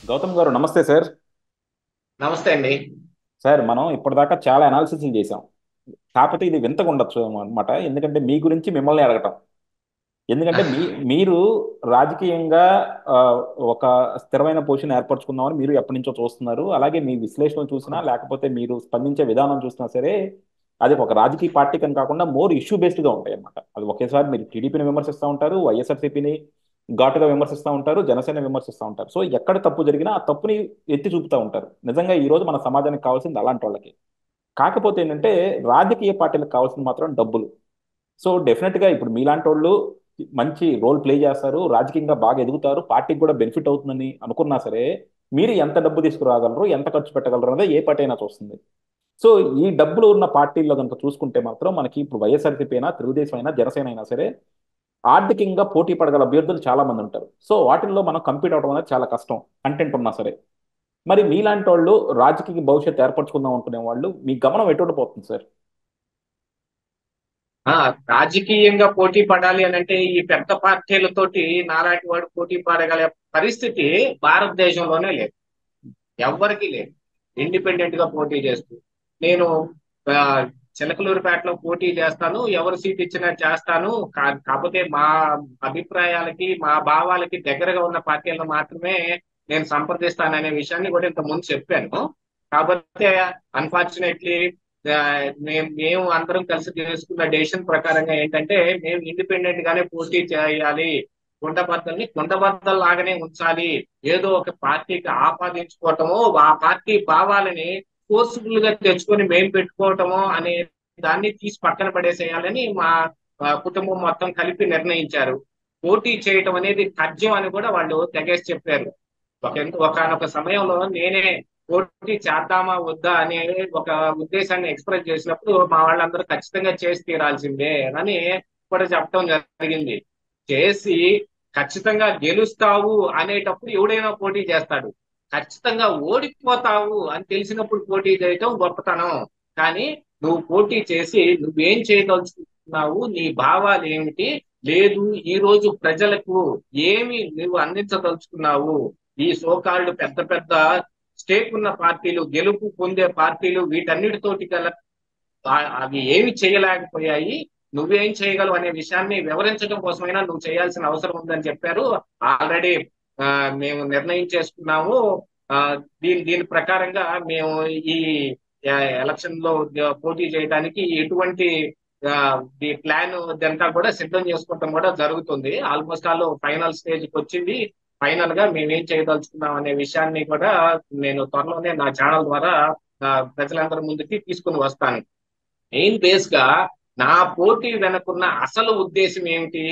గౌతమ్ గారు నమస్తే సార్. నమస్తే అండి. సార్ మనం ఇప్పటిదాకా చాలా అనాలిసిస్ చేసాం. కాకపోతే ఇది వింతగా ఉండొచ్చు అనమాట, ఎందుకంటే మీ గురించి మిమ్మల్ని అడగటం. ఎందుకంటే మీరు రాజకీయంగా ఆ, ఒక స్థిరమైన పొజిషన్ ఏర్పరచుకుందామని మీరు ఎప్పటి నుంచో చూస్తున్నారు. అలాగే మీ విశ్లేషణలు చూసినా లేకపోతే మీరు స్పందించే విధానం చూసినా సరే, అది ఒక రాజకీయ పార్టీ కని కాకుండా మోర్ ఇష్యూ బేస్డ్గా ఉంటాయి అన్నమాట. అది ఒకేసారి మీరు టీడీపీని విమర్శిస్తూ ఉంటారు, వైఎస్ఆర్సీపీని ఘాటుగా విమర్శిస్తూ ఉంటారు, జనసేన విమర్శిస్తూ ఉంటారు. సో ఎక్కడ తప్పు జరిగినా ఆ తప్పుని ఎత్తి చూపుతూ ఉంటారు. నిజంగా ఈ రోజు మన సమాజానికి కావాల్సింది అలాంటి వాళ్ళకి. కాకపోతే ఏంటంటే రాజకీయ పార్టీలకు కావాల్సింది మాత్రం డబ్బులు. సో డెఫినెట్ గా ఇప్పుడు మీలాంటి వాళ్ళు మంచి రోల్ ప్లే చేస్తారు, రాజకీయంగా బాగా ఎదుగుతారు, పార్టీకి కూడా బెనిఫిట్ అవుతుందని అనుకున్నా సరే, మీరు ఎంత డబ్బు తీసుకురాగలరు, ఎంత ఖర్చు పెట్టగలరు అనేది ఏ పార్టీ అయినా చూస్తుంది. సో ఈ డబ్బులు ఉన్న పార్టీల్లో కనుక చూసుకుంటే మాత్రం మనకి ఇప్పుడు వైఎస్ఆర్సీపీ అయినా, తెలుగుదేశం అయినా, జనసేన అయినా సరే ఆర్థికంగా పోటీ పడగల అభ్యర్థులు చాలా మంది ఉంటారు. సో వాటిల్లో మనం కంపీట్ అవడం అనేది చాలా కష్టం, కంటెంట్ ఉన్నా సరే. మరి మీలాంటి వాళ్ళు రాజకీయ భవిష్యత్తు ఏర్పరచుకుందాం అనుకునే వాళ్ళు మీ గమనం ఎటువంటి పోతుంది సార్? ఆ రాజకీయంగా పోటీ పడాలి అని అంటే ఈ పెద్ద పార్టీలతోటి నాలాంటి వాడు పోటీ పడగల పరిస్థితి భారతదేశంలోనే లేదు. ఎవ్వరికీ లేదు. ఇండిపెండెంట్ గా పోటీ చేస్తూ నేను ఆ, చిలకలూరిపేటలో పోటీ చేస్తాను, ఎవరు సీట్ ఇచ్చినా చేస్తాను. కాకపోతే మా అభిప్రాయాలకి మా భావాలకి దగ్గరగా ఉన్న పార్టీలను మాత్రమే నేను సంప్రదిస్తాననే విషయాన్ని కూడా ఇంత ముందు చెప్పాను. కాకపోతే అన్ఫార్చునేట్లీ మేము అందరం కలిసి చేసుకున్న డెసిషన్ ప్రకారంగా ఏంటంటే మేము ఇండిపెండెంట్ గానే పోటీ చేయాలి, కుండబద్దలు లాగానే ఉంచాలి. ఏదో ఒక పార్టీకి ఆపాదించుకోవటమో ఆ పార్టీ భావాలని ఫోర్స్ఫుల్ గా తెచ్చుకొని మేము పెట్టుకోవటమో అనే దాన్ని తీసి పక్కన పడేసేయాలని మా కుటుంబం మొత్తం కలిపి నిర్ణయించారు. పోటీ చేయటం అనేది తథ్యం అని కూడా వాళ్ళు తెగేసి చెప్పారు. ఒకనొక సమయంలో నేనే పోటీ చేద్దామా వద్దా అనే ఒక ఉద్దేశాన్ని ఎక్స్ప్రెస్ చేసినప్పుడు మా వాళ్ళందరూ ఖచ్చితంగా చేసి తీరాల్సిందే అని కూడా చెప్పడం జరిగింది. చేసి ఖచ్చితంగా గెలుస్తావు అనేటప్పుడు ఎవడైనా పోటీ చేస్తాడు. ఖచ్చితంగా ఓడిపోతావు అని తెలిసినప్పుడు పోటీ చేయటం గొప్పతనం. కానీ నువ్వు పోటీ చేసి నువ్వేం చేయదలుచుకున్నావు, నీ భావాలు ఏమిటి, లేదు ఈ రోజు ప్రజలకు ఏమి నువ్వు అందించదలుచుకున్నావు, ఈ సోకాళ్ళు పెద్ద పెద్ద స్టేక్ ఉన్న పార్టీలు, గెలుపు పొందే పార్టీలు వీటన్నిటితోటి గల అవి ఏమి చేయలేకపోయాయి, నువ్వేం చేయగలవు అనే విషయాన్ని వివరించడం కోసమైనా నువ్వు చేయాల్సిన అవసరం ఉందని చెప్పారు. ఆల్రెడీ మేము నిర్ణయం చేసుకున్నాము. ఆ, దీని ప్రకారంగా మేము ఈ ఎలక్షన్ లో పోటీ చేయడానికి ఎటువంటి ఈ ప్లాన్ ఇదంతా కూడా సిద్ధం చేసుకోవడం కూడా జరుగుతుంది. ఆల్మోస్ట్ ఆల్ ఫైనల్ స్టేజ్ కి వచ్చింది. ఫైనల్ గా మేమేం చేయదలుచుకున్నాం అనే విషయాన్ని కూడా నేను త్వరలోనే నా ఛానల్ ద్వారా ప్రజలందరి ముందుకి తీసుకుని వస్తాను. మెయిన్ బేస్ గా నా పోటీ వెనుకున్న అసలు ఉద్దేశం ఏమిటి,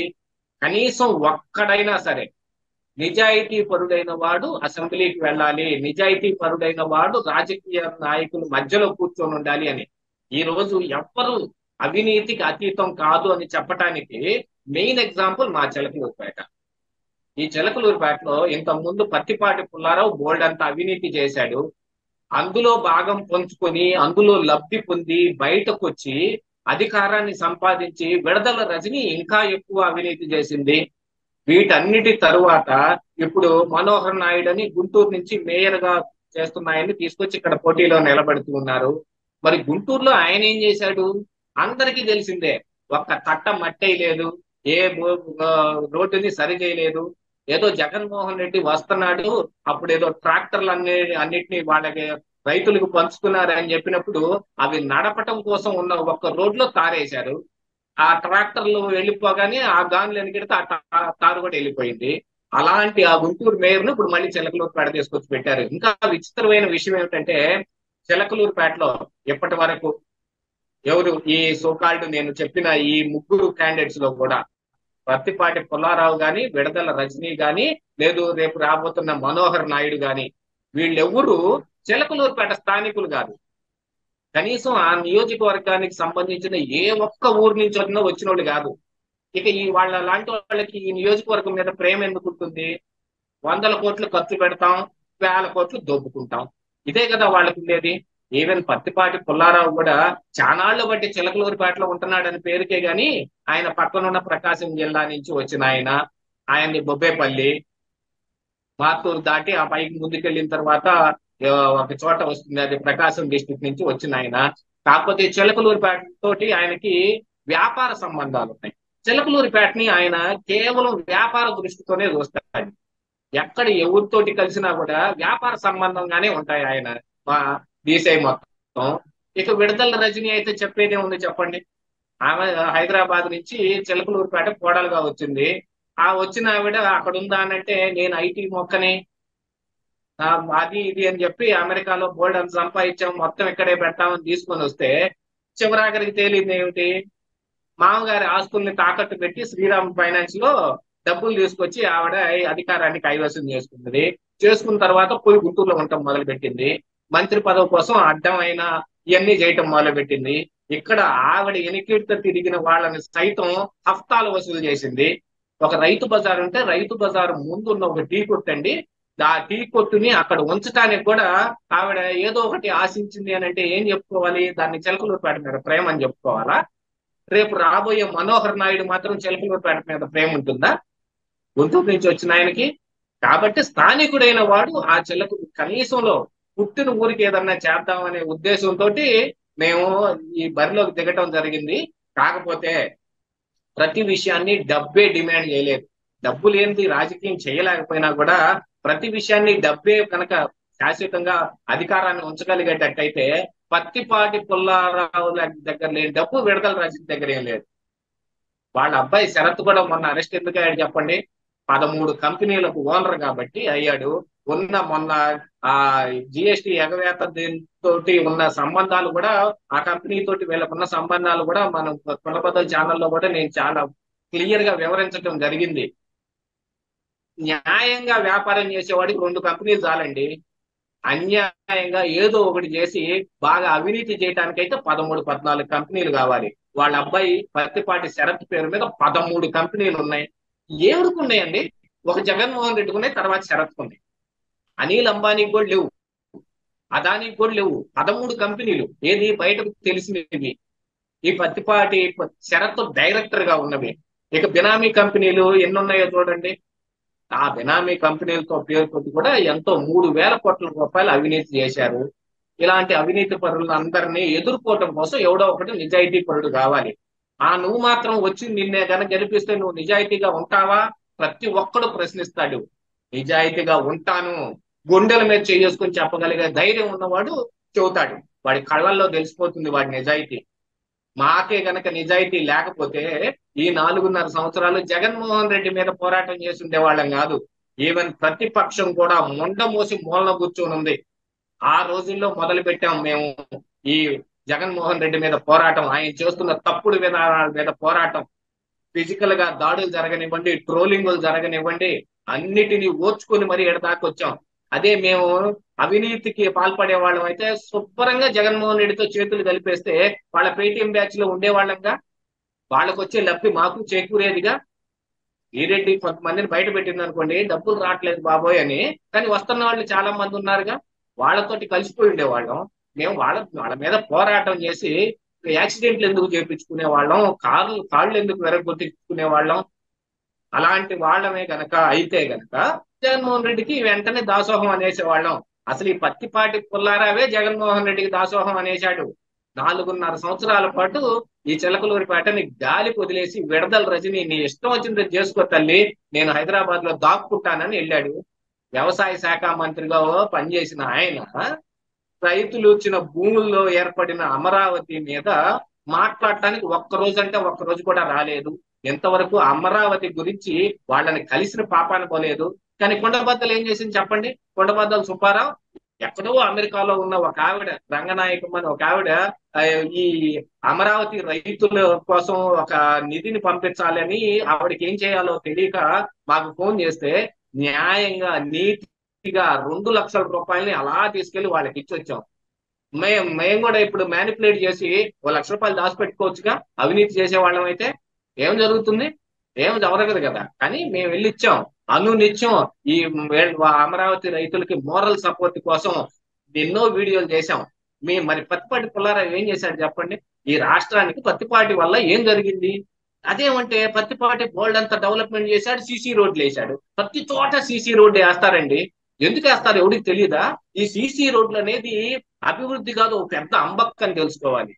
కనీసం ఒక్కడైనా సరే నిజాయితీ పరుడైన వాడు అసెంబ్లీకి వెళ్ళాలి, నిజాయితీ పరుడైన వాడు రాజకీయ నాయకుల మధ్యలో కూర్చొని ఉండాలి అని. ఈ రోజు ఎవ్వరు అవినీతికి అతీతం కాదు అని చెప్పటానికి మెయిన్ ఎగ్జాంపుల్ మా చిలకలూరుపేట. ఈ చిలకలూరుపేటలో ఇంత ముందు పత్తిపాటి పుల్లారావు బోల్డ్ అంత అవినీతి చేశాడు. అందులో భాగం పంచుకొని అందులో లబ్ధి పొంది బయటకు వచ్చి అధికారాన్ని సంపాదించి విడదల రజని ఇంకా ఎక్కువ అవినీతి చేసింది. వీటన్నిటి తరువాత ఇప్పుడు మనోహర్ నాయుడు అని గుంటూరు నుంచి మేయర్ గా చేస్తున్న ఆయన్ని తీసుకొచ్చి ఇక్కడ పోటీలో నిలబెడుతూ ఉన్నారు. మరి గుంటూరులో ఆయన ఏం చేశాడు అందరికీ తెలిసిందే. ఒక్క తట్ట మట్టి లేదు, ఏ రోడ్డుని సరి చేయలేదు. ఏదో జగన్మోహన్ రెడ్డి వస్తున్నాడు, అప్పుడు ఏదో ట్రాక్టర్లు అన్నిటినీ వాళ్ళకి రైతులకు పంచుతున్నారు అని చెప్పినప్పుడు అవి నడపటం కోసం ఉన్న ఒక్క రోడ్లో తారేశారు. ఆ ట్రాక్టర్లు వెళ్ళిపోగానే ఆ గానులు వెనకెడితే తారు కూడా వెళ్ళిపోయింది. అలాంటి ఆ గుంటూరు మేయర్ను ఇప్పుడు మళ్ళీ చిలకలూరుపేట తీసుకొచ్చి పెట్టారు. ఇంకా విచిత్రమైన విషయం ఏమిటంటే చిలకలూరుపేటలో ఇప్పటి వరకు ఎవరు ఈ సోకాల్డ్ నేను చెప్పిన ఈ ముగ్గురు క్యాండిడేట్స్ లో కూడా ప్రత్తిపాటి పుల్లారావు గాని, విడదల రజనీ గాని, లేదు రేపు రాబోతున్న మనోహర్ నాయుడు గాని, వీళ్ళెవ్వరూ చిలకలూరుపేట స్థానికులు కాదు. కనీసం ఆ నియోజకవర్గానికి సంబంధించిన ఏ ఒక్క ఊరు నుంచి వచ్చిన వాళ్ళు కాదు. ఇక ఈ వాళ్ళ లాంటి వాళ్ళకి ఈ నియోజకవర్గం మీద ప్రేమ ఎందుకు ఉంటుంది? 100 కోట్లు ఖర్చు పెడతాం, 1000 కోట్లు దొబ్బుకుంటాం. ఇదే కదా వాళ్ళకు ఉండేది. ఈవెన్ పత్తిపాటి పుల్లారావు కూడా చానాళ్లు బట్టి చిలకలూరిపేటలో ఉంటున్నాడని పేరుకే గాని ఆయన పక్కనున్న ప్రకాశం జిల్లా నుంచి వచ్చిన ఆయన. ఆయన్ని బొబ్బేపల్లి మార్టూరు దాటి ఆ పైకి ముందుకెళ్ళిన తర్వాత ఒక చోట వస్తుంది, అది ప్రకాశం డిస్ట్రిక్ట్ నుంచి వచ్చిన ఆయన. కాకపోతే చిలకలూరిపేట తోటి ఆయనకి వ్యాపార సంబంధాలు ఉన్నాయి. చిలకలూరిపేటని ఆయన కేవలం వ్యాపార దృష్టితోనే చూస్తాడు. ఎక్కడ ఎవరితోటి కలిసినా కూడా వ్యాపార సంబంధంగానే ఉంటాయి ఆయన మా డీసీఐ మొత్తం. ఇక విడుదల రజని అయితే చెప్పేదే ఉంది చెప్పండి. ఆమె హైదరాబాద్ నుంచి చిలకలూరిపేట కోడలుగా వచ్చింది. ఆ వచ్చిన ఆవిడ అక్కడ ఉందా అనంటే నేను ఐటీ మొక్కని, అది ఇది అని చెప్పి అమెరికాలో బోల్డ్ అని సంపాదించాం, మొత్తం ఇక్కడే పెడతామని తీసుకొని వస్తే చివరాఖరికి తేలింది ఏమిటి? మామగారి ఆస్తుల్ని తాకట్టు పెట్టి శ్రీరామ్ ఫైనాన్స్ లో డబ్బులు తీసుకొచ్చి ఆవిడ అధికారాన్ని కైవసం చేసుకున్నది. చేసుకున్న తర్వాత పోయి గుంటూరులో ఉండటం మొదలు పెట్టింది. మంత్రి పదవి కోసం అడ్డమైన ఇవన్నీ చేయటం మొదలు పెట్టింది. ఇక్కడ ఆవిడ ఎనికిడితో తిరిగిన వాళ్ళని సైతం హఫ్తాలు వసూలు చేసింది. ఒక రైతు బజార్ ఉంటే రైతు బజార్ ముందున్న ఒక టీ కొట్టు అండి, ఆ టీ కొట్టుని అక్కడ ఉంచడానికి కూడా ఆవిడ ఏదో ఒకటి ఆశించింది అని అంటే ఏం చెప్పుకోవాలి? దాన్ని చిలకలూరుపేట మీద ప్రేమ అని చెప్పుకోవాలా? రేపు రాబోయే మనోహర్ నాయుడు మాత్రం చిలకలూరుపేట మీద ప్రేమ ఉంటుందా గుంటూరు నుంచి వచ్చిన ఆయనకి? కాబట్టి స్థానికుడైన వాడు ఆ చిలకు కనీసంలో పుట్టిన ఊరికి ఏదన్నా చేద్దామనే ఉద్దేశంతో మేము ఈ బరిలోకి దిగటం జరిగింది. కాకపోతే ప్రతి విషయాన్ని డబ్బే డిమాండ్ చేయలేదు. డబ్బు లేనిది రాజకీయం చేయలేకపోయినా కూడా ప్రతి విషయాన్ని డబ్బే కనుక శాశ్వతంగా అధికారాన్ని ఉంచగలిగేటట్టయితే పత్తిపాటి పుల్లారావు దగ్గర లేని డబ్బు విడదల రజని దగ్గర ఏం లేదు. వాళ్ళ అబ్బాయి శరత్ కూడా మొన్న అరెస్ట్ ఎందుకు అయ్యాడు చెప్పండి? 13 కంపెనీలకు ఓనర్ కాబట్టి అయ్యాడు. మొన్న ఆ జిఎస్టి ఎగవేత తోటి ఉన్న సంబంధాలు కూడా, ఆ కంపెనీ తోటి వీళ్ళకున్న సంబంధాలు కూడా మనం కొలబద్దల ఛానల్లో కూడా నేను చాలా క్లియర్ గా వివరించడం జరిగింది. న్యాయంగా వ్యాపారం చేసేవాడికి 2 కంపెనీలు చాలండి. అన్యాయంగా ఏదో ఒకటి చేసి బాగా అవినీతి చేయడానికైతే 13, 14 కంపెనీలు కావాలి. వాళ్ళ అబ్బాయి పత్తిపాటి శరత్ పేరు మీద 13 కంపెనీలు ఉన్నాయి. ఎవరికి ఉన్నాయండి? ఒక జగన్మోహన్ రెడ్డికి ఉన్నాయి, తర్వాత శరత్ ఉన్నాయి. అనిల్ అంబానీకి కూడా లేవు, అదానికి కూడా లేవు. 13 కంపెనీలు ఏది బయటకు తెలిసినవి ఈ పత్తిపాటి శరత్ డైరెక్టర్ గా ఉన్నవి. ఇక బినామీ కంపెనీలు ఎన్ని ఉన్నాయో చూడండి. ఆ బినామీ కంపెనీలతో పేరుతోటి కూడా ఎంతో 3,000 కోట్ల రూపాయలు అవినీతి చేశారు. ఇలాంటి అవినీతి పరులను అందరినీ ఎదుర్కోవటం కోసం ఎవడో ఒకటి నిజాయితీ పరుడు కావాలి. నువ్వు మాత్రం వచ్చి నిన్నే కనుక గెలిపిస్తే నువ్వు నిజాయితీగా ఉంటావా? ప్రతి ఒక్కడు ప్రశ్నిస్తాడు. నిజాయితీగా ఉంటాను, గుండెల మీద చేసుకుని చెప్పగలిగే ధైర్యం ఉన్నవాడు చెబుతాడు. వాడి కళ్ళల్లో తెలిసిపోతుంది వాడి నిజాయితీ. మాకే గనక నిజాయితీ లేకపోతే ఈ 4.5 సంవత్సరాలు జగన్మోహన్ రెడ్డి మీద పోరాటం చేసి ఉండేవాళ్ళం కాదు. ఈవెన్ ప్రతిపక్షం కూడా మొండ మోసి మూలన కూర్చొని ఉంది. ఆ రోజుల్లో మొదలు పెట్టాం మేము ఈ జగన్మోహన్ రెడ్డి మీద పోరాటం. ఆయన చేస్తున్న తప్పుడు విధానాల మీద పోరాటం. ఫిజికల్ గా దాడులు జరగనివ్వండి, ట్రోలింగులు జరగనివ్వండి, అన్నిటినీ ఓర్చుకొని మరీ ఎడదాకా వచ్చాం. అదే మేము అవినీతికి పాల్పడే వాళ్ళం అయితే శుభ్రంగా జగన్మోహన్ రెడ్డితో చేతులు కలిపేస్తే వాళ్ళ పేటీఎం బ్యాచ్ లో ఉండేవాళ్ళంగా. వాళ్ళకు వచ్చే లబ్ధి మాకు చేకూరేదిగా. ఈ రెడ్డి కొంతమందిని బయట పెట్టింది అనుకోండి, డబ్బులు రావట్లేదు బాబోయ్ అని, కానీ వస్తున్న వాళ్ళు చాలా మంది ఉన్నారుగా, వాళ్ళతోటి కలిసిపోయి ఉండేవాళ్ళం. మేము వాళ్ళ మీద పోరాటం చేసి యాక్సిడెంట్లు ఎందుకు చేయించుకునే వాళ్ళం, కాళ్ళు ఎందుకు విరగొట్టించుకునే వాళ్ళం. అలాంటి వాళ్ళమే గనక అయితే గనక జగన్మోహన్ రెడ్డికి వెంటనే దాసోహం అనేసేవాళ్ళం. అసలు ఈ పత్తిపాటి పుల్లారావే జగన్మోహన్ రెడ్డికి దాసోహం అనేశాడు. 4.5 సంవత్సరాల పాటు ఈ చిలకలూరిపేటని గాలికి వదిలేసి విడదల రజని నీ ఇష్టం వచ్చింది చేసుకో తల్లి, నేను హైదరాబాద్ లో దాక్కుంటానని వెళ్ళాడు. వ్యవసాయ శాఖ మంత్రిగా పనిచేసిన ఆయన రైతులు ఇచ్చిన భూముల్లో ఏర్పడిన అమరావతి మీద మాట్లాడటానికి ఒక్కరోజు అంటే ఒక్కరోజు కూడా రాలేదు. ఎంతవరకు అమరావతి గురించి వాళ్ళని కలిసిన పాపాన పోలేదు. కానీ కొండబద్దలు ఏం చేసింది చెప్పండి? కొండబద్దలు సుబ్బారావు ఎక్కడో అమెరికాలో ఉన్న ఒక ఆవిడ, రంగనాయకం అని ఒక ఆవిడ, ఈ అమరావతి రైతుల కోసం ఒక నిధిని పంపించాలని ఆవిడకి ఏం చేయాలో తెలియక మాకు ఫోన్ చేస్తే న్యాయంగా నీతిగా 2 లక్షల రూపాయలని అలా తీసుకెళ్లి వాళ్ళకి ఇచ్చి వచ్చాం. మేము కూడా ఇప్పుడు మ్యానిపులేట్ చేసి 1 లక్ష రూపాయలు దాచిపెట్టుకోవచ్చుగా అవినీతి చేసే వాళ్ళం అయితే. ఏం జరుగుతుంది? ఏం జరగదు కదా. కానీ మేము వెళ్ళి ఇచ్చాం అనునిత్యం. ఈ అమరావతి రైతులకి మోరల్ సపోర్ట్ కోసం ఎన్నో వీడియోలు చేశాం. మరి పత్తిపాటి పుల్లారావు ఏం చేశాడు చెప్పండి? ఈ రాష్ట్రానికి పత్తిపాటి వల్ల ఏం జరిగింది? అదేమంటే పత్తిపాటి బోల్డ్ అంత డెవలప్మెంట్ చేశాడు, సీసీ రోడ్లు వేశాడు. ప్రతి చోట సీసీ రోడ్డు వేస్తారండి. ఎందుకు వేస్తారు ఎవరికి తెలియదా? ఈ సీసీ రోడ్లు అనేది అభివృద్ధి కాదు, ఒక పెద్ద అంబక్ అని తెలుసుకోవాలి.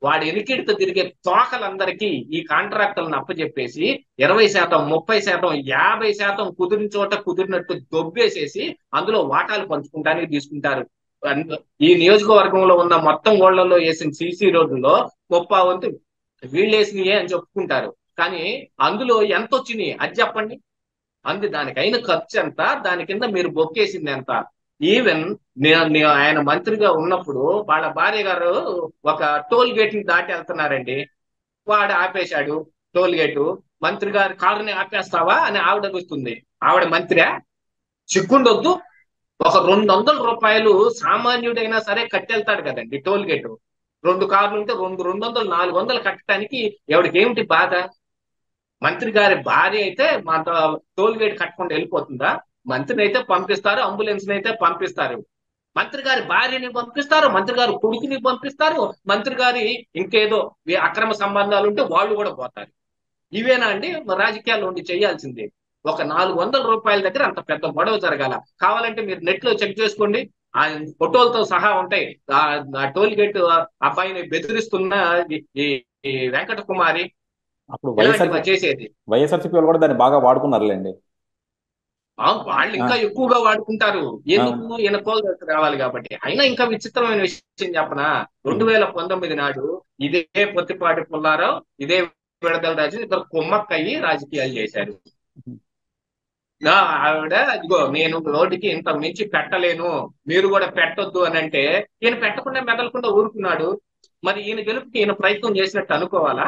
వాడు ఎనికిడితో తిరిగే తోకలందరికీ ఈ కాంట్రాక్టులను అప్పచెప్పేసి 20%, 30%, 50% కుదిరిన చోట కుదిరినట్టు దొబ్బేసేసి అందులో వాటాలు పంచుకుంటానికి తీసుకుంటారు. ఈ నియోజకవర్గంలో ఉన్న మొత్తం ఊళ్ళలో వేసిన సీసీ రోడ్డులో 30% వీళ్ళు వేసినాయే అని చెప్పుకుంటారు. కానీ అందులో ఎంత వచ్చినాయి అది చెప్పండి. దానికైన ఖర్చు ఎంత, దాని కింద మీరు బొక్కేసింది ఎంత? ఈవెన్ ఆయన మంత్రిగా ఉన్నప్పుడు వాళ్ళ భార్య గారు ఒక టోల్ గేట్ ని దాటి వెళ్తున్నారండి. వాడు ఆపేశాడు టోల్ గేటు. మంత్రి గారి కారుని ఆపేస్తావా అని ఆవిడ వస్తుంది. ఆవిడ మంత్రి చిక్కుండొద్దు. ఒక 200 రూపాయలు సామాన్యుడైనా సరే కట్టెళ్తాడు కదండి టోల్ గేటు. 2 కార్లు ఉంటే 200, 400 కట్టడానికి ఎవడికి ఏమిటి బాధ? మంత్రి గారి భార్య అయితే మా టోల్ గేట్ కట్టకుండా వెళ్ళిపోతుందా? మంత్రిని అయితే పంపిస్తారు, అంబులెన్స్ అయితే పంపిస్తారు. మంత్రి గారి భార్యని పంపిస్తారు, మంత్రి గారి కొడుకుని పంపిస్తారు, మంత్రి గారి ఇంకేదో అక్రమ సంబంధాలు ఉంటే వాళ్ళు కూడా పోతారు. ఇవేనా అండి రాజకీయాల్లో ఉండి చేయాల్సింది? ఒక 400 రూపాయల దగ్గర అంత పెద్ద గొడవ జరగాల? కావాలంటే మీరు నెట్ లో చెక్ చేసుకోండి, ఆ ఫోటోలతో సహా ఉంటాయి. ఆ టోల్ గేట్ అబ్బాయిని బెదిరిస్తున్న ఈ వెంకట కుమారి అప్పుడు ఇలాంటివి చేసేది. వైఎస్ఆర్సీపీ వాళ్ళు కూడా దాన్ని బాగా వాడుకున్నారులేండి. వాళ్ళు ఇంకా ఎక్కువగా వాడుకుంటారు. ఎందుకు? ఈయన కోల్గొట్టు రావాలి కాబట్టి. అయినా ఇంకా విచిత్రమైన విషయం చెప్పనా? 2019 నాడు ఇదే పొత్తిపాటి పుల్లారావు, ఇదే విడదల రాజు ఇద్దరు కుమ్మక్కయ్యి రాజకీయాలు చేశారు. ఆవిడ ఇదిగో నేను రోడ్డుకి ఇంత మించి పెట్టలేను, మీరు కూడా పెట్టొద్దు అని అంటే ఈయన పెట్టకుండా మెదలకుండా ఊరుకున్నాడు. మరి ఈయన గెలుపుకి ఈయన ప్రయత్నం చేసినట్టు అనుకోవాలా?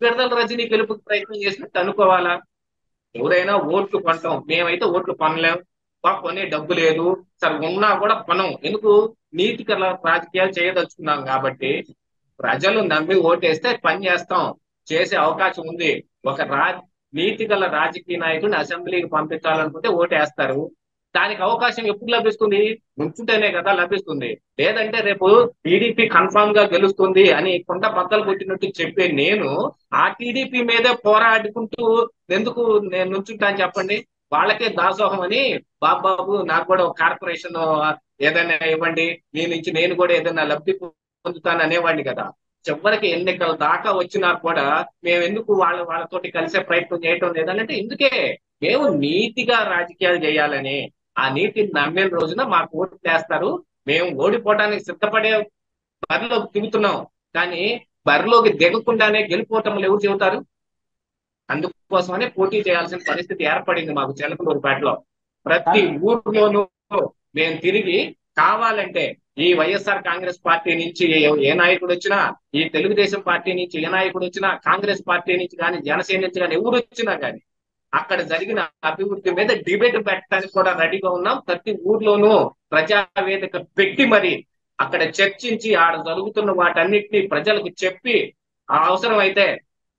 విడదల రజనీ గెలుపుకి ప్రయత్నం చేసినట్టు అనుకోవాలా? ఎవరైనా ఓట్లు కొనటం, మేమైతే ఓట్లు కొనలేం, కొనే డబ్బు లేదు, సరే ఉన్నా కూడా కొనం. ఎందుకు? నీతి గల రాజకీయాలు చేయదలుచుకున్నాం కాబట్టి. ప్రజలు నమ్మి ఓటేస్తే పని చేస్తాం, చేసే అవకాశం ఉంది. ఒక నీతి గల రాజకీయ నాయకుడిని అసెంబ్లీకి పంపించాలనుకుంటే ఓటేస్తారు. దానికి అవకాశం ఎప్పుడు లభిస్తుంది? ఉంచుంటేనే కదా లభిస్తుంది. లేదంటే రేపు టీడీపీ కన్ఫామ్ గా గెలుస్తుంది అని కొండ బద్దలు కొట్టినట్టు చెప్పే నేను ఆ టీడీపీ మీదే పోరాడుకుంటూ ఎందుకు నేను నుంచుంటాను చెప్పండి? వాళ్ళకే దాసోహం అని బాబు నాకు కూడా ఒక కార్పొరేషన్ ఏదైనా ఇవ్వండి, మీ నుంచి నేను కూడా ఏదైనా లబ్ధి పొందుతాను అనేవాడిని కదా. చివరికి ఎన్నికల దాకా వచ్చినా కూడా మేము ఎందుకు వాళ్ళతోటి కలిసే ప్రయత్నం చేయటం లేదంటే ఎందుకే, మేము నీతిగా రాజకీయాలు చేయాలని. ఆ నీతిని నమ్మిన రోజున మాకు ఓటు చేస్తారు. మేము ఓడిపోవడానికి సిద్ధపడే బరిలోకి దిగుతున్నాం. కానీ బరిలోకి దిగకుండానే గెలిపోవటం ఎవరు చెబుతారు? అందుకోసమనే పోటీ చేయాల్సిన పరిస్థితి ఏర్పడింది మాకు చిలకలూరుపేటలో. ప్రతి ఊర్లోనూ మేము తిరిగి కావాలంటే ఈ వైఎస్ఆర్ కాంగ్రెస్ పార్టీ నుంచి ఏ నాయకుడు వచ్చినా, ఈ తెలుగుదేశం పార్టీ నుంచి ఏ నాయకుడు వచ్చినా, కాంగ్రెస్ పార్టీ నుంచి కానీ, జనసేన నుంచి కానీ ఎవరు వచ్చినా కానీ అక్కడ జరిగిన అభివృద్ధి మీద డిబేట్ పెట్టడానికి కూడా రెడీగా ఉన్నాం. ప్రతి ఊర్లోనూ ప్రజావేదిక పెట్టి మరి అక్కడ చర్చించి ఆడ జరుగుతున్న వాటన్నిటిని ప్రజలకు చెప్పి, ఆ అవసరం అయితే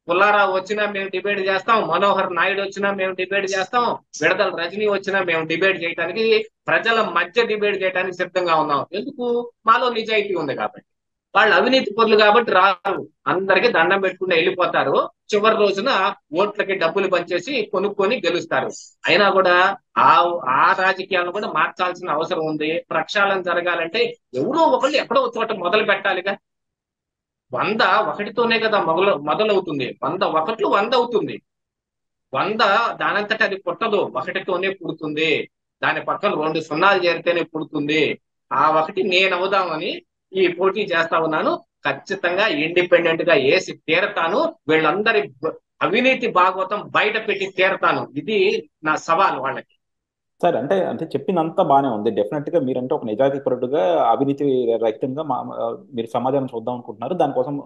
పుల్లారావు వచ్చినా మేము డిబేట్ చేస్తాం, మనోహర్ నాయుడు వచ్చినా మేము డిబేట్ చేస్తాం, విడదల రజనీ వచ్చినా మేము డిబేట్ చేయడానికి, ప్రజల మధ్య డిబేట్ చేయడానికి సిద్ధంగా ఉన్నాం. ఎందుకు? మాలో నిజాయితీ ఉంది కాబట్టి. వాళ్ళు అవినీతి పరులు కాబట్టి రారు, అందరికీ దండం పెట్టుకుని వెళ్ళిపోతారు. చివరి రోజున ఓట్లకి డబ్బులు పంచేసి కొనుక్కొని గెలుస్తారు. అయినా కూడా ఆ రాజకీయాలను కూడా మార్చాల్సిన అవసరం ఉంది. ప్రక్షాళన జరగాలంటే ఎవరో ఒకళ్ళు ఎక్కడో చోట మొదలు పెట్టాలిగా. 100 ఒకటితోనే కదా మొదలవుతుంది. 100 ఒకట్లు 100 అవుతుంది. 100 దానంతట అది పుట్టదు, ఒకటితోనే పుడుతుంది. దాని పక్కన 2 సున్నాలు చేరితేనే పుడుతుంది. ఆ ఒకటి నేను అవుదామని ఈ పోటీ చేస్తా ఉన్నాను. ఖచ్చితంగా ఇండిపెండెంట్ గా వేసి తీరతాను. వీళ్ళందరి అవినీతి భాగవతం బయట పెట్టి తీరతాను. ఇది నా సవాల్ వాళ్ళకి. సరే, అంటే అంటే చెప్పిందంతా బాగానే ఉంది. డెఫినెట్ గా మీరంటే ఒక నిజాయితీపరుడుగా అవినీతి రహితంగా మీరు సమాజాన్ని చూద్దాం అనుకుంటున్నారు, దానికోసం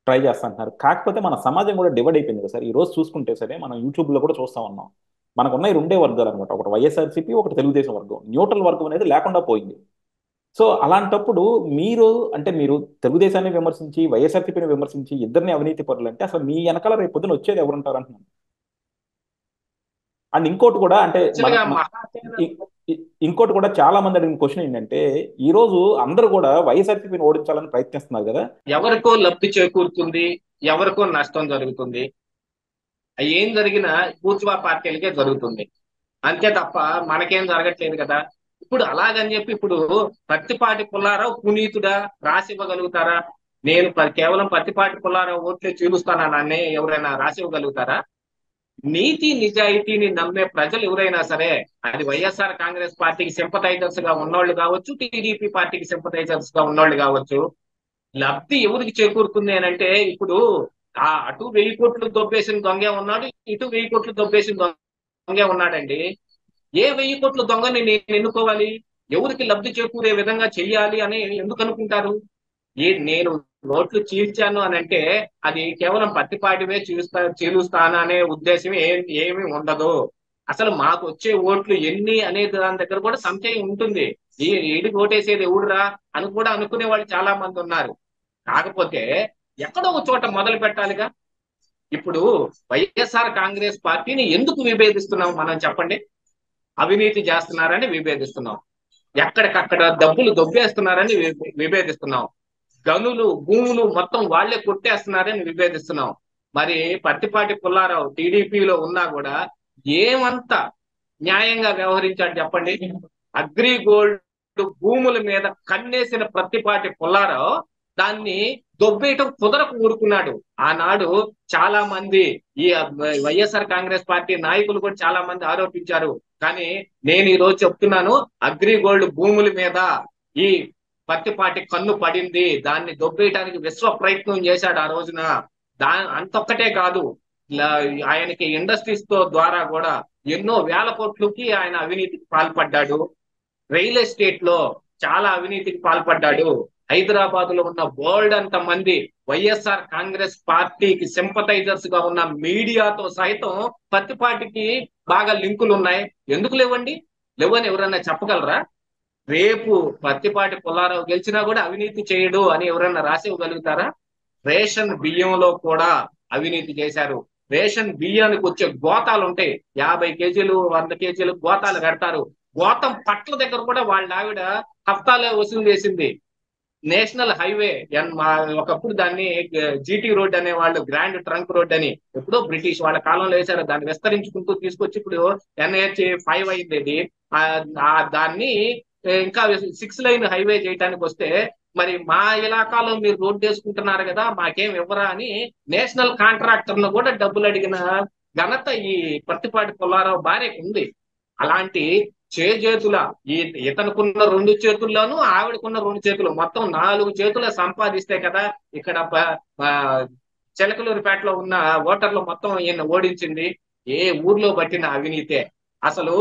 ట్రై చేస్తా అంటున్నారు. కాకపోతే మన సమాజం కూడా డివైడ్ అయిపోయింది కదా సార్. ఈ రోజు చూసుకుంటే సరే మనం యూట్యూబ్లో కూడా చూస్తా ఉన్నాం. మనకు ఉన్నాయి 2 వర్గాలు అనమాట, ఒకటి వైఎస్ఆర్సీపీ, ఒకటి తెలుగుదేశం వర్గం. న్యూట్రల్ వర్గం అనేది లేకుండా పోయింది. సో అలాంటప్పుడు మీరు అంటే మీరు తెలుగుదేశాన్ని విమర్శించి వైఎస్ఆర్సీపీని విమర్శించి ఇద్దరిని అవినీతి పరులు అంటే అసలు మీ వెనకాల రేపు పొద్దున వచ్చేది ఎవరుంటారు అంటున్నాను. అండ్ ఇంకోటి కూడా అంటే యాక్చువల్గా మహాసేన ఇంకోటి కూడా చాలా మంది అడిగిన క్వశ్చన్ ఏంటంటే, ఈ రోజు అందరూ కూడా వైఎస్ఆర్సీపీని ఓడించాలని ప్రయత్నిస్తున్నారు కదా. ఎవరికో లబ్ధి చేకూరుతుంది, ఎవరికో నష్టం జరుగుతుంది. ఏం జరిగినా బూర్జువా పార్టీలకే జరుగుతుంది, అంతే తప్ప మనకేం జరగట్లేదు కదా. ఇప్పుడు అలాగని చెప్పి ఇప్పుడు పత్తిపాటి పుల్లారావు పునీతుడా, రాసి ఇవ్వగలుగుతారా? నేను కేవలం పత్తిపాటి పుల్లారావు ఓట్లే చీలుస్తానని ఎవరైనా రాసి ఇవ్వగలుగుతారా? నీతి నిజాయితీని నమ్మే ప్రజలు ఎవరైనా సరే, అది వైఎస్ఆర్ కాంగ్రెస్ పార్టీకి సింపథైజర్స్ గా ఉన్నోళ్ళు కావచ్చు, టీడీపీ పార్టీకి సింపథైజర్స్ గా ఉన్నోళ్ళు కావచ్చు, లబ్ధి ఎవరికి చేకూరుతుంది అని అంటే, ఇప్పుడు అటు 1000 కోట్లు దొబ్బేసిన దొంగే ఉన్నాడు, ఇటు 1000 కోట్లు దొబ్బేసిన దొంగే ఉన్నాడండి. ఏ 1000 కోట్ల దొంగని నేను ఎన్నుకోవాలి? ఎవరికి లబ్ధి చేకూరే విధంగా చెయ్యాలి అని ఎందుకు అనుకుంటారు? నేను నోట్లు చీల్చాను అని అంటే అది కేవలం పత్తిపాటివే చీలుస్తాను అనే ఉద్దేశం ఏమి ఉండదు. అసలు మాకు వచ్చే ఓట్లు ఎన్ని అనే దాని దగ్గర కూడా సంశయం ఉంటుంది. ఈడికి ఓటేసేది ఎవడురా అని కూడా అనుకునే వాళ్ళు చాలా మంది ఉన్నారు. కాకపోతే ఎక్కడో ఒక చోట మొదలు పెట్టాలిగా. ఇప్పుడు వైఎస్ఆర్ కాంగ్రెస్ పార్టీని ఎందుకు విభేదిస్తున్నాం మనం చెప్పండి? అవినీతి చేస్తున్నారని విభేదిస్తున్నాం, ఎక్కడికక్కడ డబ్బులు దొబ్బేస్తున్నారని విభేదిస్తున్నాం, గనులు భూములు మొత్తం వాళ్లే కొట్టేస్తున్నారని విభేదిస్తున్నాం. మరి పత్తిపాటి పుల్లారావు టీడీపీలో ఉన్నా కూడా ఏమంత న్యాయంగా వ్యవహరించాడు చెప్పండి? అగ్రిగోల్డ్ భూముల మీద కన్నేసిన పత్తిపాటి పుల్లారావు దాన్ని దొబ్బేయటం కుదరకు ఊరుకున్నాడు. ఆనాడు చాలా మంది ఈ వైఎస్ఆర్ కాంగ్రెస్ పార్టీ నాయకులు కూడా చాలా మంది ఆరోపించారు. కానీ నేను ఈ రోజు చెప్తున్నాను, అగ్రిగోల్డ్ భూముల మీద ఈ పత్తిపాటి కన్ను పడింది, దాన్ని దొబ్బేయడానికి విశ్వ ప్రయత్నం చేశాడు ఆ రోజున. అంతొక్కటే కాదు, ఆయనకి ఇండస్ట్రీస్ తో ద్వారా కూడా ఎన్నో వేల కోట్లకి ఆయన అవినీతికి పాల్పడ్డాడు. రియల్ ఎస్టేట్ లో చాలా అవినీతికి పాల్పడ్డాడు. హైదరాబాద్ లో ఉన్న బోల్డ్ అంత మంది వైఎస్ఆర్ కాంగ్రెస్ పార్టీకి సింపథైజర్స్ గా ఉన్న మీడియాతో సైతం పత్తిపాటికి బాగా లింకులు ఉన్నాయి. ఎందుకు లేవండి? లేవని ఎవరన్నా చెప్పగలరా? రేపు పత్తిపాటి పుల్లారావు గెలిచినా కూడా అవినీతి చేయడు అని ఎవరన్నా రాసి ఇవ్వగలుగుతారా? రేషన్ బియ్యంలో కూడా అవినీతి చేశారు. రేషన్ బియ్యానికి వచ్చే గోతాలు ఉంటాయి, 50 కేజీలు 100 కేజీలు గోతాలు కడతారు. గోతం పట్ల దగ్గర కూడా వాళ్ళ ఆవిడ హఫ్తాలే వసూలు చేసింది. నేషనల్ హైవే ఒకప్పుడు దాన్ని జీటీ రోడ్ అనే వాళ్ళు, గ్రాండ్ ట్రంక్ రోడ్ అని ఎప్పుడో బ్రిటిష్ వాళ్ళ కాలంలో వేశారు. దాన్ని విస్తరించుకుంటూ తీసుకొచ్చి ఇప్పుడు NH5 అయింది. దాన్ని ఇంకా 6 లైన్ హైవే చేయడానికి వస్తే, మరి మా ఇలాకాలో మీరు రోడ్డు వేసుకుంటున్నారు కదా, మాకేం ఇవ్వరా అని నేషనల్ కాంట్రాక్టర్ ను కూడా డబ్బులు అడిగిన ఘనత ఈ పత్తిపాటి పుల్లారావు భార్యకు ఉంది. అలాంటి చేతుల ఇతనుకున్న 2 చేతుల్లోనూ ఆవిడకున్న 2 చేతులు, మొత్తం 4 చేతుల సంపాదిస్తే కదా ఇక్కడ చిలకలూరిపేటలో ఉన్న ఓటర్లు మొత్తం ఈయన ఓడించింది. ఏ ఊర్లో పట్టిన అవినీతే. అసలు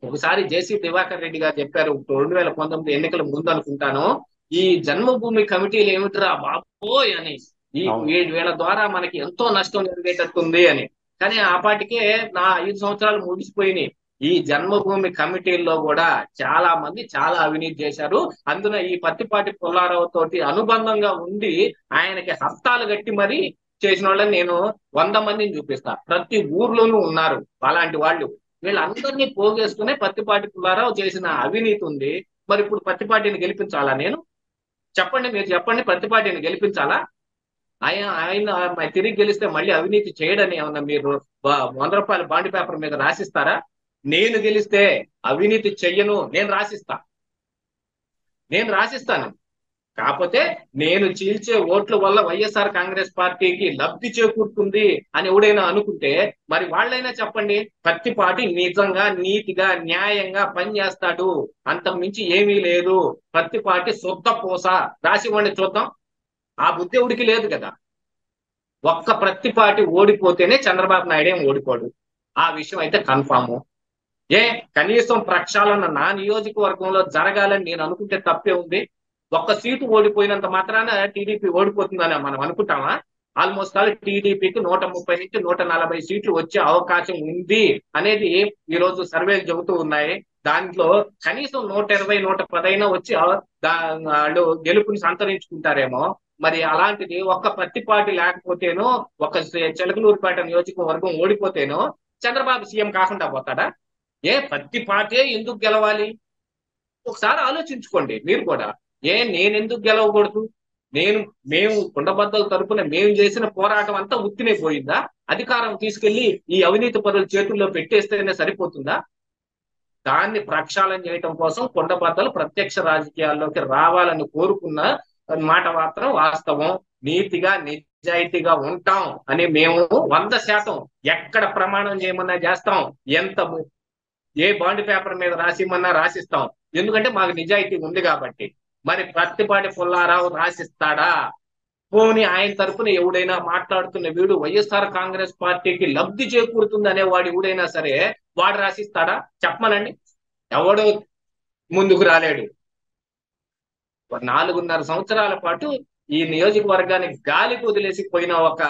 ఒకసారి జేసీ దివాకర్ రెడ్డి గారు చెప్పారు, 2019 ఎన్నికల ముందు అనుకుంటాను, ఈ జన్మభూమి కమిటీలు ఏమిటిరా బాబోయ్ అని, వీళ్ళ ద్వారా మనకి ఎంతో నష్టం జరిగేటట్టుంది అని. కానీ ఆ పాటికే నా 5 సంవత్సరాలు ముగిసిపోయినాయి. ఈ జన్మభూమి కమిటీల్లో కూడా చాలా మంది చాలా అవినీతి చేశారు. అందున ఈ పత్తిపాటి పుల్లారావు తోటి అనుబంధంగా ఉండి ఆయనకి హస్తాలు కట్టి మరీ చేసిన వాళ్ళని నేను 100 మందిని చూపిస్తా. ప్రతి ఊర్లోనూ ఉన్నారు అలాంటి వాళ్ళు. వీళ్ళందరినీ పోగేసుకునే పత్తిపాటి పుల్లారావు చేసిన అవినీతి ఉంది. మరి ఇప్పుడు పత్తిపాటిని గెలిపించాలా? నేను చెప్పండి, మీరు చెప్పండి, పత్తిపాటిని గెలిపించాలా? ఆయన తిరిగి గెలిస్తే మళ్ళీ అవినీతి చేయడని ఏమన్నా మీరు 100 రూపాయల బాండ్ పేపర్ మీద రాసిస్తారా? నేను గెలిస్తే అవినీతి చెయ్యను, నేను రాసిస్తాను. కాకపోతే నేను చీల్చే ఓట్ల వల్ల వైఎస్ఆర్ కాంగ్రెస్ పార్టీకి లబ్ధి చేకూరుతుంది అని ఎవడైనా అనుకుంటే మరి వాళ్ళైనా చెప్పండి. పత్తిపాటి నిజంగా నీతిగా న్యాయంగా పనిచేస్తాడు, అంతకు మించి ఏమీ లేదు. పత్తిపాటి శుద్ధ పూస, రాసివ్వండి చూద్దాం. ఆ బుద్ధి ఎవడికి లేదు కదా. ఒక్క పత్తిపాటి ఓడిపోతేనే చంద్రబాబు నాయుడు ఏం ఓడిపోడు, ఆ విషయం అయితే కన్ఫాము. కనీసం ప్రక్షాళన నా నియోజకవర్గంలో జరగాలని నేను అనుకుంటే తప్పే ఉంది. ఒక్క సీటు ఓడిపోయినంత మాత్రాన టీడీపీ ఓడిపోతుందని మనం అనుకుంటామా? ఆల్మోస్ట్ ఆల్ టీడీపీకి 130 నుంచి 140 సీట్లు వచ్చే అవకాశం ఉంది అనేది ఈ రోజు సర్వేలు చెబుతూ ఉన్నాయి. దాంట్లో కనీసం 120, 110 అయినా వచ్చి వాళ్ళు గెలుపుని సంతరించుకుంటారేమో. మరి అలాంటిది ఒక్క పత్తిపాటి లేకపోతేనో, ఒక చిలకలూరుపేట నియోజకవర్గం ఓడిపోతేనో చంద్రబాబు సీఎం కాకుండా పోతాడా? ప్రతి పార్టీ ఎందుకు గెలవాలి? ఒకసారి ఆలోచించుకోండి మీరు కూడా. నేను ఎందుకు గెలవకూడదు? నేను మేము కుండబద్దల తరపున మేము చేసిన పోరాటం అంతా ఉత్తినే పోయిందా? అధికారం తీసుకెళ్లి ఈ అవినీతి పరుల చేతుల్లో పెట్టేస్తేనే సరిపోతుందా? దాన్ని ప్రక్షాళన చేయటం కోసం కుండబద్దలు ప్రత్యక్ష రాజకీయాల్లోకి రావాలని కోరుకున్న మాట మాత్రం వాస్తవం. నీతిగా నిజాయితీగా ఉంటాం అని మేము 100% ఎక్కడ ప్రమాణం చేయమన్నా చేస్తాం. ఎంత ఏ బాండ్ పేపర్ మీద రాసిమన్నా రాసిస్తాం. ఎందుకంటే మాకు నిజాయితీ ఉంది కాబట్టి. మరి ప్రత్తిపాటి పుల్లారావు రాసిస్తాడా? పోని ఆయన తరపున ఎవడైనా మాట్లాడుతున్న వీడు వైఎస్ఆర్ కాంగ్రెస్ పార్టీకి లబ్ధి చేకూరుతుంది అనేవాడు ఎవడైనా సరే వాడు రాసిస్తాడా? చెప్పమనండి. ఎవడు ముందుకు రాలేడు. 4.5 సంవత్సరాల పాటు ఈ నియోజకవర్గానికి గాలికి వదిలేసి పోయిన ఒక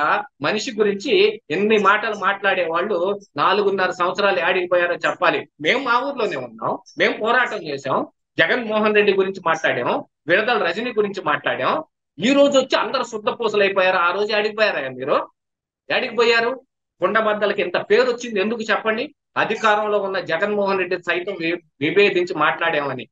మనిషి గురించి ఎన్ని మాటలు మాట్లాడే వాళ్ళు 4.5 సంవత్సరాలు ఆడిపోయారో చెప్పాలి. మేము మా ఊర్లోనే ఉన్నాం, మేము పోరాటం చేశాం, జగన్మోహన్ రెడ్డి గురించి మాట్లాడాం, విడదల రజనీ గురించి మాట్లాడాం. ఈ రోజు వచ్చి అందరు శుద్ధ పూసలు అయిపోయారు. ఆ రోజు ఆడిపోయారా మీరు? ఆడిపోయారు. కుండబద్దలకి ఎంత పేరు వచ్చింది ఎందుకు చెప్పండి? అధికారంలో ఉన్న జగన్మోహన్ రెడ్డి సైతం విభేదించి మాట్లాడామని.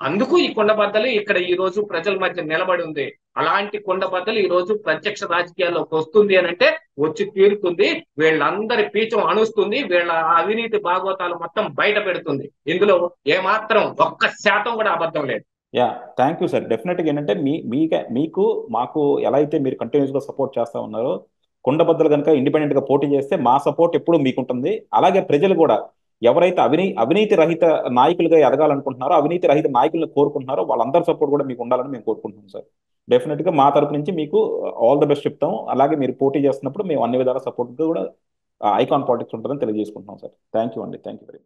అందుకు ఈ కుండబద్దలు ఇక్కడ ఈ రోజు ప్రజల మధ్య నిలబడి ఉంది. అలాంటి కుండబద్దలు ఈ రోజు ప్రత్యక్ష రాజకీయాల్లోకి వస్తుంది అని అంటే వచ్చి తీరుతుంది. వీళ్ళందరి పీచం అణుస్తుంది. వీళ్ళ అవినీతి భాగవతాలు మొత్తం బయట పెడుతుంది. ఇందులో ఏమాత్రం 1% కూడా అబద్ధం లేదు. Yeah, thank you sir. డెఫినెట్గా ఏంటంటే మీకు మాకు ఎలా అయితే మీరు కంటిన్యూస్గా సపోర్ట్ చేస్తూ ఉన్నారో, కుండబద్దలు కనుక ఇండిపెండెంట్గా పోటీ చేస్తే మా సపోర్ట్ ఎప్పుడు మీకుంటుంది. అలాగే ప్రజలు కూడా ఎవరైతే అవినీతి రహిత నాయకులుగా ఎదగాలనుకుంటున్నారో, అవినీతి రహిత నాయకులను కోరుకుంటున్నారో వాళ్ళందరి సపోర్ట్ కూడా మీకు ఉండాలని మేము కోరుకుంటున్నాం సార్. డెఫినెట్గా మా తరపు నుంచి మీకు ఆల్ ద బెస్ట్ చెప్తాం. అలాగే మీరు పోటీ చేస్తున్నప్పుడు మేము అన్ని విధాల సపోర్ట్ కూడా ఐకాన్ పాలిటిక్స్ ఉంటుందని తెలియజేసుకుంటున్నాం సార్. థ్యాంక్ యూ అండి. Thank you very much.